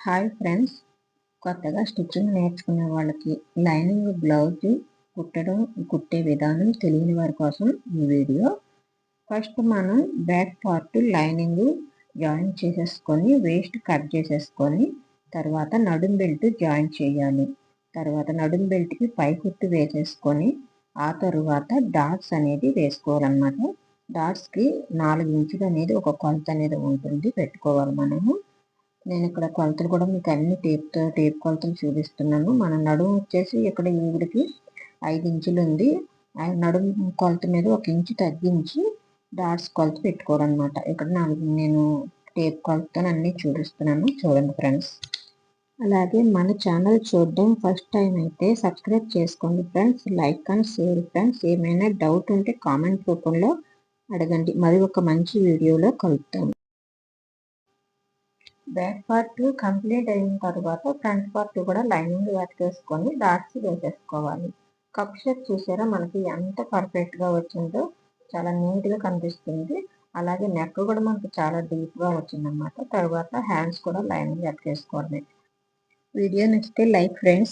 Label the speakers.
Speaker 1: Hi friends, కొత్తగా stitching నేర్చుకునే వాళ్ళకి లైనింగ్ బ్లౌజ్ కుట్టే విధానం తెలియని వారి కోసం ఈ వీడియో. ఫస్ట్ మనం బ్యాక్ పార్ట్ లైనింగ్ జాయిన్ చేసేసుకొని వేస్ట్ కట్ చేసేసుకొని తర్వాత నడుం బెల్ట్ జాయిన్ చేయాలి. తర్వాత నడుం బెల్ట్కి పై కుట్టు వేసేసుకొని ఆ తరువాత డాట్స్ అనేది వేసుకోవాలన్నమాట. డాట్స్కి 4 ఇంచులు అనేది ఒక కొలత అనేది ఉంటుంది, పెట్టుకోవాలి మనము. నేను ఇక్కడ కొలతలు కూడా మీకు అన్ని టేప్ కొలతలు చూపిస్తున్నాను. మన నడుము వచ్చేసి ఇక్కడ ఈవిడికి 5 ఇంచులు ఉంది. నడుము కొలత మీద 1 ఇంచు తగ్గించి డాట్స్ కొలత పెట్టుకోవాలన్నమాట. ఇక్కడ నేను టేప్ కొలతను అన్ని చూపిస్తున్నాను, చూడండి ఫ్రెండ్స్. అలాగే మన ఛానల్ చూడడం ఫస్ట్ టైం అయితే సబ్స్క్రైబ్ చేసుకోండి friends. Like and share friends. ఏమైనా డౌట్ ఉంటే కామెంట్ రూపంలో అడగండి. మరి ఒక మంచి వీడియోలో కలుపుతాను. బ్యాక్ పార్ట్ కంప్లీట్ అయిన తర్వాత ఫ్రంట్ పార్ట్ కూడా లైనింగ్ వేసుకొని డాట్స్ వేసేసుకోవాలి. కప్ షేప్ చూసారా మనకి ఎంత పర్ఫెక్ట్గా వచ్చిందో, చాలా నీట్గా కనిపిస్తుంది. అలాగే నెక్ కూడా మనకి చాలా డీప్గా వచ్చిందన్నమాట. తర్వాత హ్యాండ్స్ కూడా లైనింగ్ వేసుకోవాలి. వీడియో నచ్చితే లైక్ ఫ్రెండ్స్.